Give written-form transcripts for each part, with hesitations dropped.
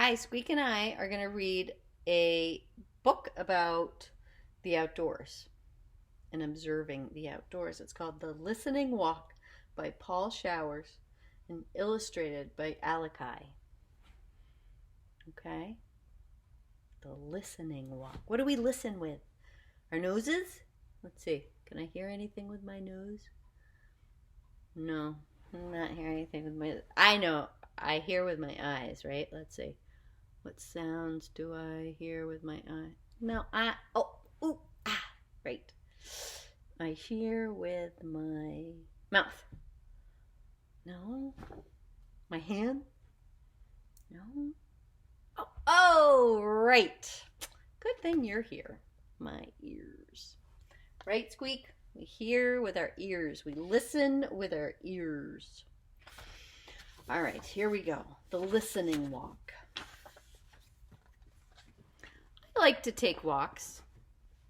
Hi, Squeak and I are going to read a book about the outdoors and observing the outdoors. It's called The Listening Walk by Paul Showers and illustrated by Alakai. Okay? The Listening Walk. What do we listen with? Our noses? Let's see. Can I hear anything with my nose? No, I'm not hearing anything with my... I know. I hear with my eyes, right? Let's see. What sounds do I hear with my eye? No, right. I hear with my mouth. No. My hand? No. Oh, right. Good thing you're here. My ears. Right, Squeak? We hear with our ears. We listen with our ears. All right, here we go. The listening walk. I like to take walks.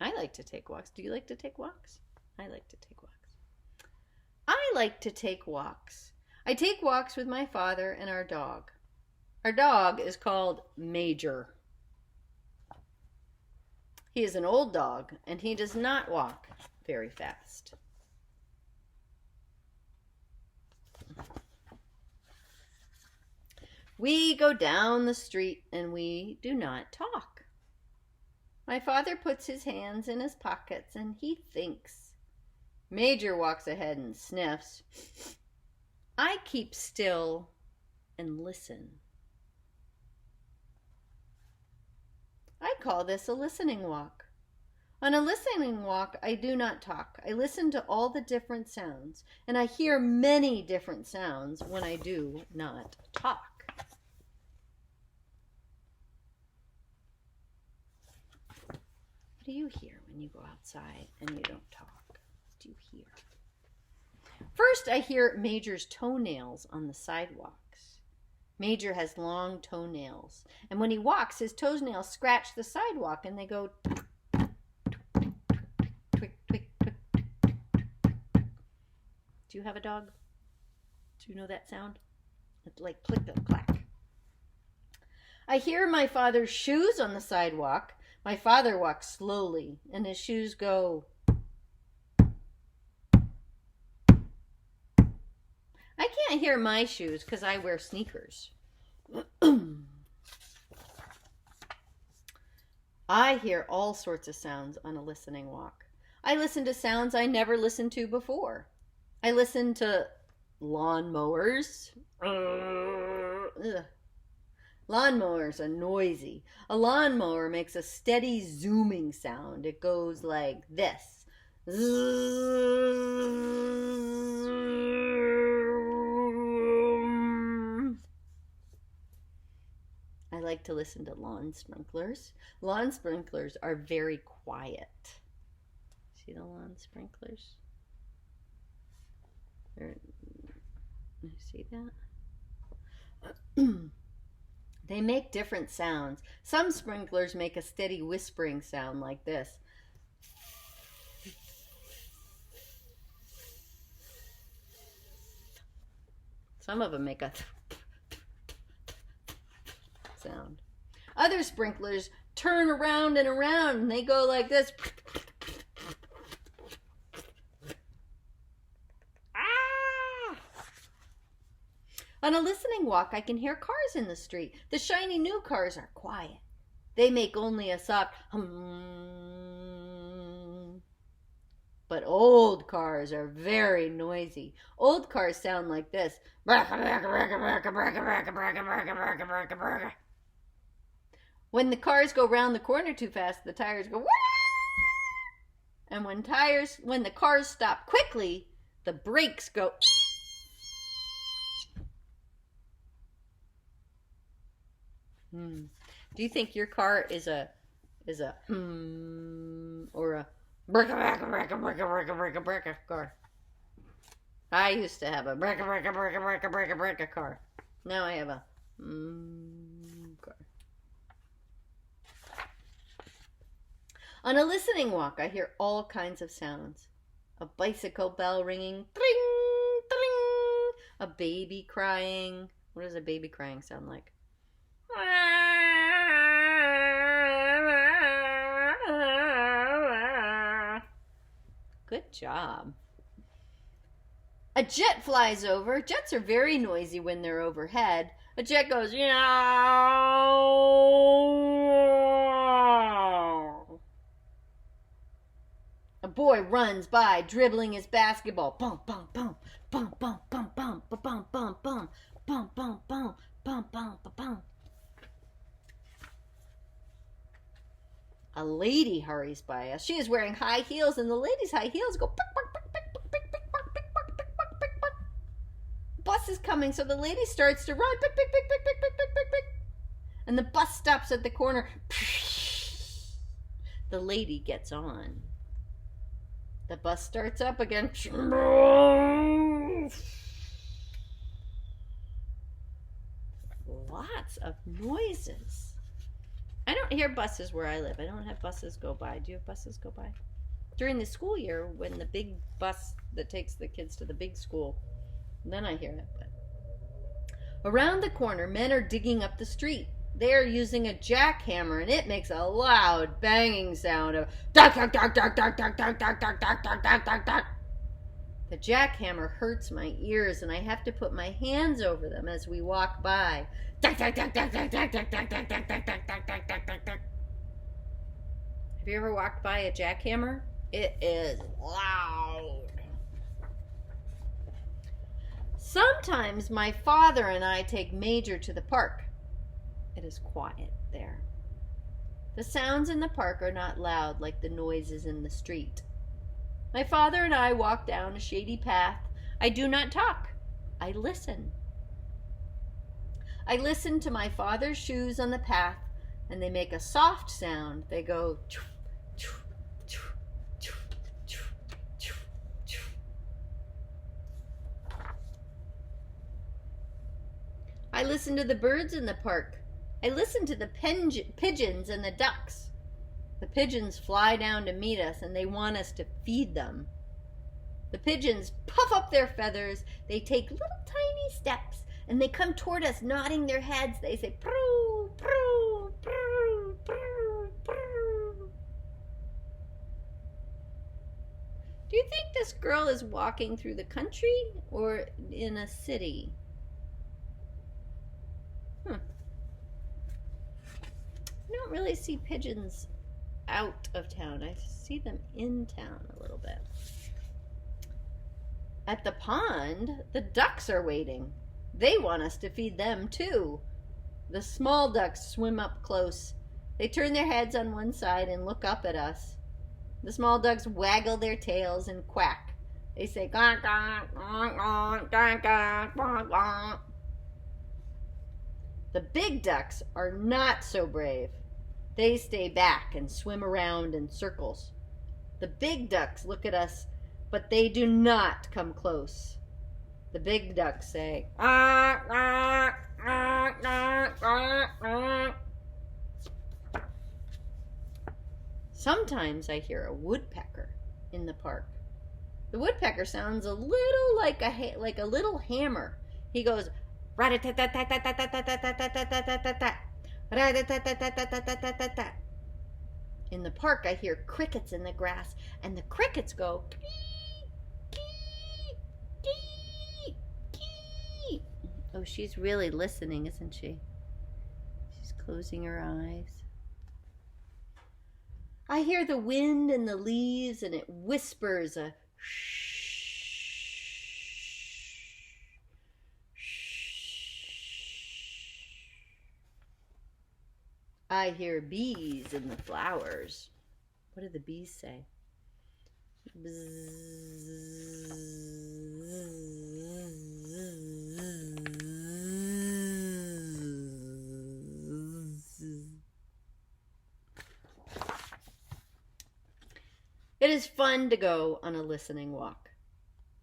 I like to take walks. Do you like to take walks? I like to take walks. I like to take walks. I take walks with my father and our dog. Our dog is called Major. He is an old dog and he does not walk very fast. We go down the street and we do not talk. My father puts his hands in his pockets and he thinks. Major walks ahead and sniffs. I keep still and listen. I call this a listening walk. On a listening walk, I do not talk. I listen to all the different sounds, and I hear many different sounds when I do not talk. What do you hear when you go outside and you don't talk? What do you hear? First, I hear Major's toenails on the sidewalks. Major has long toenails, and when he walks, his toenails scratch the sidewalk and they go twick, twick, twick, twick. Do you have a dog? Do you know that sound? It's like click and clack. I hear my father's shoes on the sidewalk. My father walks slowly, and his shoes go. I can't hear my shoes because I wear sneakers. I hear all sorts of sounds on a listening walk. I listen to sounds I never listened to before. I listen to lawnmowers. Lawnmowers are noisy. A lawnmower makes a steady zooming sound. It goes like this. I like to listen to lawn sprinklers. Lawn sprinklers are very quiet. See the lawn sprinklers? You see that? They make different sounds. Some sprinklers make a steady whispering sound like this. Some of them make a sound. Other sprinklers turn around and around and they go like this. On a listening walk, I can hear cars in the street. The shiny new cars are quiet. They make only a soft hum. But old cars are very noisy. Old cars sound like this. When the cars go round the corner too fast, the tires go. And when the cars stop quickly, the brakes go. Do you think your car is a or a bricka car? I used to have a bricka car. Now I have a car. On a listening walk, I hear all kinds of sounds. A bicycle bell ringing, tring, tring. A baby crying. What does a baby crying sound like? Good job. A jet flies over. Jets are very noisy when they're overhead. A jet goes, yow. A boy runs by, dribbling his basketball. Bum, bum, bum, bum, bum, bum, bum, bum, bum, bum, bum, bum, bum, bum, bum, bum, bum. A lady hurries by us. She is wearing high heels, and the lady's high heels go pick, pick, pick, pick, pick, pick, pick, pick, pick, pick, pick, pick, pick. Bus is coming, so the lady starts to run. Pick, pick, pick, pick, pick, pick, pick, pick, pick. And the bus stops at the corner. The lady gets on. The bus starts up again. Lots of noises. I don't hear buses where I live. I don't have buses go by. Do you have buses go by? During the school year, when the big bus that takes the kids to the big school, then I hear it. But around the corner, men are digging up the street. They are using a jackhammer, and it makes a loud banging sound of duck, duck, duck, duck, duck, duck, duck, duck, duck, duck, duck, duck, duck, duck. The jackhammer hurts my ears, and I have to put my hands over them as we walk by. Duck, duck, duck, duck, duck, duck, duck, duck, duck, duck, duck, duck, duck, duck, duck, duck, duck. Have you ever walked by a jackhammer? It is loud. Sometimes my father and I take Major to the park. It is quiet there. The sounds in the park are not loud like the noises in the street. My father and I walk down a shady path. I do not talk. I listen. I listen to my father's shoes on the path, and they make a soft sound. They go choo, choo, choo, choo, choo, choo, choo. I listen to the birds in the park. I listen to the pigeons and the ducks. The pigeons fly down to meet us, and they want us to feed them. The pigeons puff up their feathers. They take little tiny steps, and they come toward us, nodding their heads. They say, proo, proo, proo, proo, proo. Do you think this girl is walking through the country or in a city? I don't really see pigeons out of town. I see them in town a little bit. At the pond, the ducks are waiting. They want us to feed them too. The small ducks swim up close. They turn their heads on one side and look up at us. The small ducks waggle their tails and quack. They say, "Gawk, gawk, gawk, gawk, gawk, gawk, gawk, gawk." The big ducks are not so brave. They stay back and swim around in circles. The big ducks look at us, but they do not come close. The big ducks say, "Ah, ah, ah, ah, ah, ah." Sometimes I hear a woodpecker in the park. The woodpecker sounds a little like a little hammer. He goes, rat-a-tat-tat-tat-tat-tat-tat-tat-tat-tat-tat-tat. Rat-a-tat-tat-tat-tat-tat-tat-tat-tat. In the park, I hear crickets in the grass, and the crickets go, "Kee, kee, kee, kee." Oh, she's really listening, isn't she? She's closing her eyes. I hear the wind in the leaves, and it whispers a shh. I hear bees in the flowers. What do the bees say? It is fun to go on a listening walk.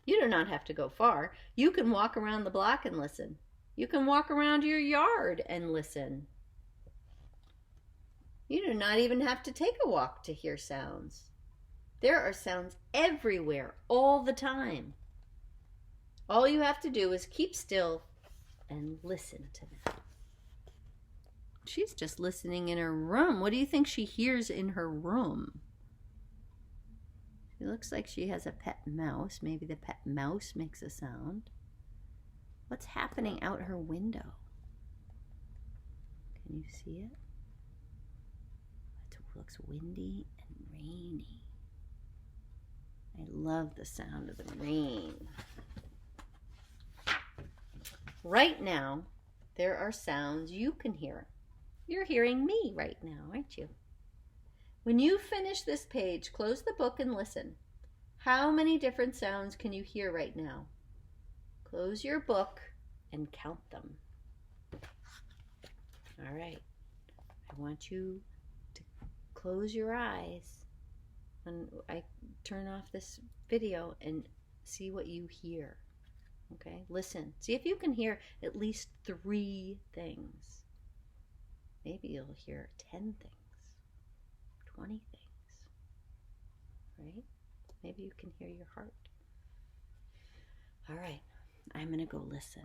You do not have to go far. You can walk around the block and listen. You can walk around your yard and listen. You do not even have to take a walk to hear sounds. There are sounds everywhere, all the time. All you have to do is keep still and listen to them. She's just listening in her room. What do you think she hears in her room? She She looks like she has a pet mouse. Maybe the pet mouse makes a sound. What's happening out her window? Can you see it? It looks windy and rainy. I love the sound of the rain. Right now, there are sounds you can hear. You're hearing me right now, aren't you? When you finish this page, close the book and listen. How many different sounds can you hear right now? Close your book and count them. All right. I want you to close your eyes when I turn off this video and see what you hear. Okay? Listen. See if you can hear at least 3 things. Maybe you'll hear 10 things, 20 things, right? Maybe you can hear your heart. All right, I'm going to go listen.